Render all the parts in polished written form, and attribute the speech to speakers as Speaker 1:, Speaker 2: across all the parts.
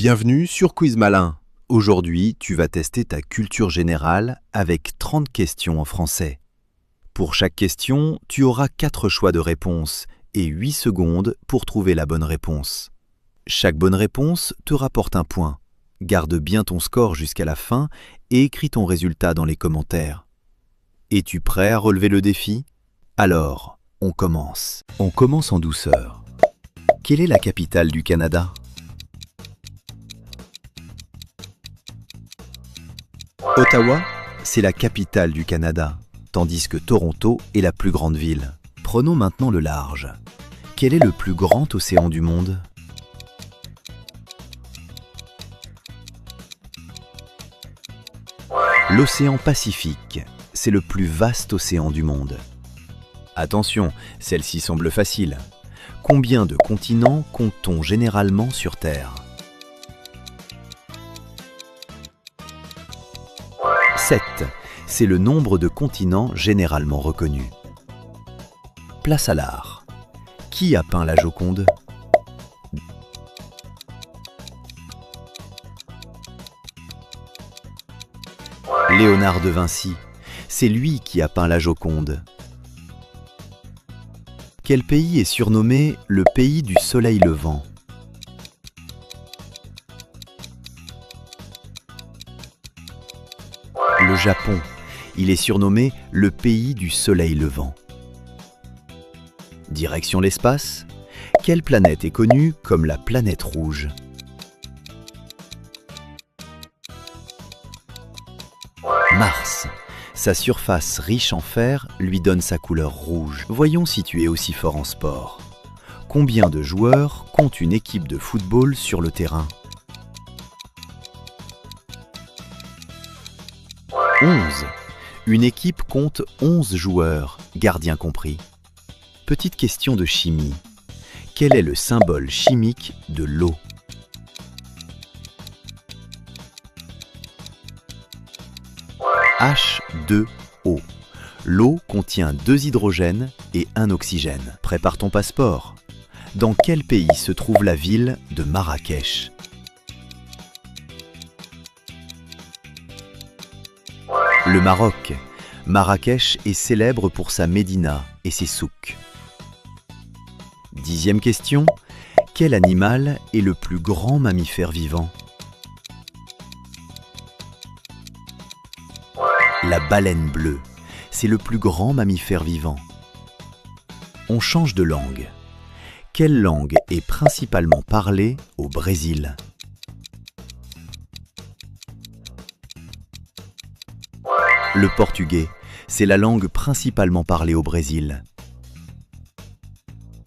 Speaker 1: Bienvenue sur Quiz Malin. Aujourd'hui, tu vas tester ta culture générale avec 30 questions en français. Pour chaque question, tu auras 4 choix de réponse et 8 secondes pour trouver la bonne réponse. Chaque bonne réponse te rapporte un point. Garde bien ton score jusqu'à la fin et écris ton résultat dans les commentaires. Es-tu prêt à relever le défi? Alors, on commence. On commence en douceur. Quelle est la capitale du Canada? Ottawa, c'est la capitale du Canada, tandis que Toronto est la plus grande ville. Prenons maintenant le large. Quel est le plus grand océan du monde? L'océan Pacifique, c'est le plus vaste océan du monde. Attention, celle-ci semble facile. Combien de continents compte-t-on généralement sur Terre? 7, c'est le nombre de continents généralement reconnus. Place à l'art. Qui a peint la Joconde? Léonard de Vinci, c'est lui qui a peint la Joconde. Quel pays est surnommé le pays du soleil levant? Le Japon, il est surnommé le pays du soleil levant. Direction l'espace, quelle planète est connue comme la planète rouge? Mars, sa surface riche en fer lui donne sa couleur rouge. Voyons si tu es aussi fort en sport. Combien de joueurs compte une équipe de football sur le terrain? 11. Une équipe compte 11 joueurs, gardiens compris. Petite question de chimie. Quel est le symbole chimique de l'eau? H2O. L'eau contient 2 hydrogènes et 1 oxygène. Prépare ton passeport. Dans quel pays se trouve la ville de Marrakech? Le Maroc. Marrakech est célèbre pour sa médina et ses souks. 10e question. Quel animal est le plus grand mammifère vivant? La baleine bleue. C'est le plus grand mammifère vivant. On change de langue. Quelle langue est principalement parlée au Brésil? Le portugais, c'est la langue principalement parlée au Brésil.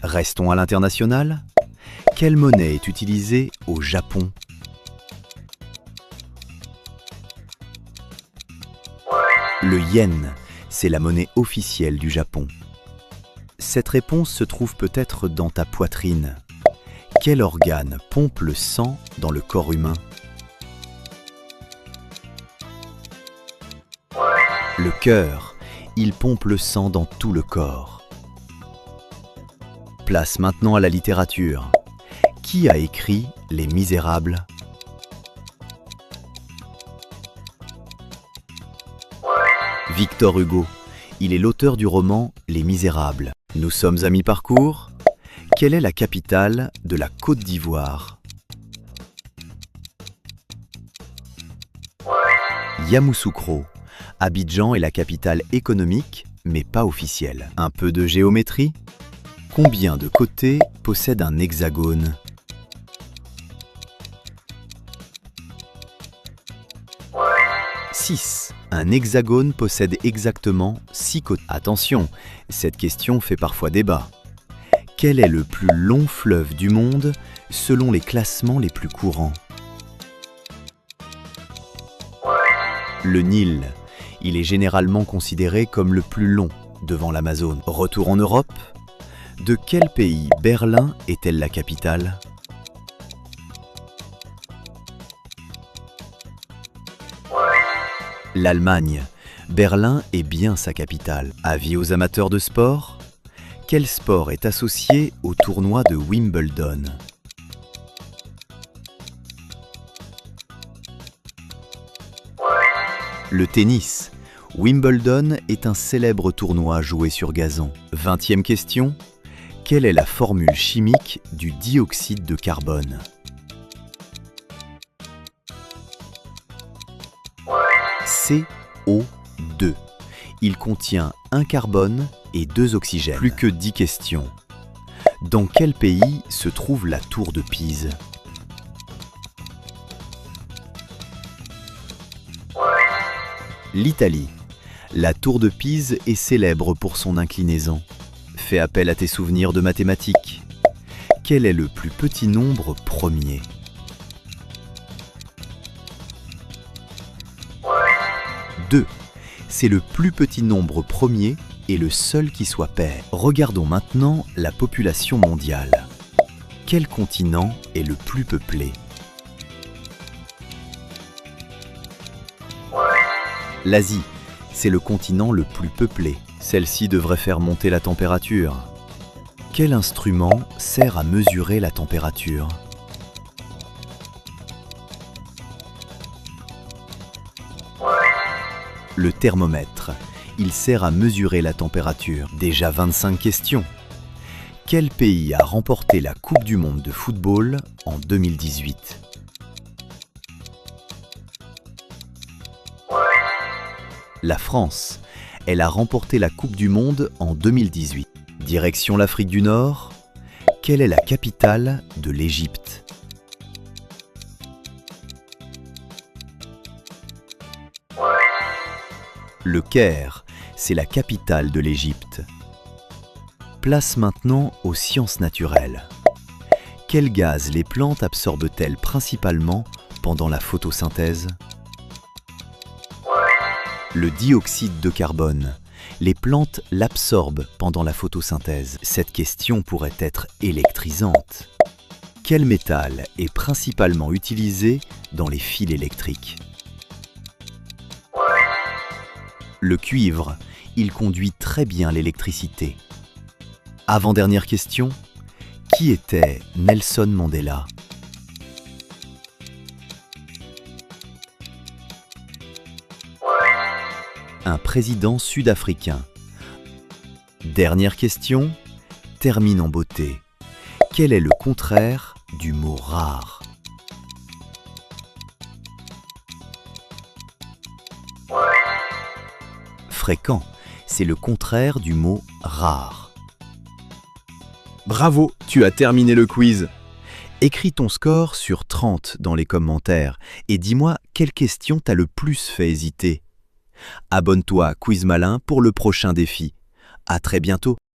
Speaker 1: Restons à l'international. Quelle monnaie est utilisée au Japon? Le yen, c'est la monnaie officielle du Japon. Cette réponse se trouve peut-être dans ta poitrine. Quel organe pompe le sang dans le corps humain? Le cœur, il pompe le sang dans tout le corps. Place maintenant à la littérature. Qui a écrit Les Misérables? Victor Hugo, il est l'auteur du roman Les Misérables. Nous sommes à mi-parcours. Quelle est la capitale de la Côte d'Ivoire? Yamoussoukro. Abidjan est la capitale économique, mais pas officielle. Un peu de géométrie. Combien de côtés possède un hexagone? 6. Un hexagone possède exactement 6 côtés. Attention, cette question fait parfois débat. Quel est le plus long fleuve du monde selon les classements les plus courants? Le Nil. Il est généralement considéré comme le plus long devant l'Amazone. Retour en Europe. De quel pays Berlin est-elle la capitale? L'Allemagne. Berlin est bien sa capitale. Avis aux amateurs de sport. Quel sport est associé au tournoi de Wimbledon? Le tennis. Wimbledon est un célèbre tournoi joué sur gazon. 20e question. Quelle est la formule chimique du dioxyde de carbone? CO2. Il contient un carbone et 2 oxygènes. Plus que 10 questions. Dans quel pays se trouve la tour de Pise? L'Italie. La tour de Pise est célèbre pour son inclinaison. Fais appel à tes souvenirs de mathématiques. Quel est le plus petit nombre premier? 2. C'est le plus petit nombre premier et le seul qui soit pair. Regardons maintenant la population mondiale. Quel continent est le plus peuplé? L'Asie, c'est le continent le plus peuplé. Celle-ci devrait faire monter la température. Quel instrument sert à mesurer la température? Le thermomètre. Il sert à mesurer la température. Déjà 25 questions. Quel pays a remporté la Coupe du monde de football en 2018? La France. Elle a remporté la Coupe du monde en 2018. Direction l'Afrique du Nord. Quelle est la capitale de l'Égypte? Le Caire, c'est la capitale de l'Égypte. Place maintenant aux sciences naturelles. Quel gaz les plantes absorbent-elles principalement pendant la photosynthèse? Le dioxyde de carbone. Les plantes l'absorbent pendant la photosynthèse. Cette question pourrait être électrisante. Quel métal est principalement utilisé dans les fils électriques? Le cuivre, il conduit très bien l'électricité. Avant-dernière question, qui était Nelson Mandela? Un président sud-africain. Dernière question, termine en beauté. Quel est le contraire du mot rare? Fréquent, c'est le contraire du mot rare. Bravo, tu as terminé le quiz. Écris ton score sur 30 dans les commentaires et dis-moi quelle question t'a le plus fait hésiter. Abonne-toi à Quiz Malin pour le prochain défi. À très bientôt.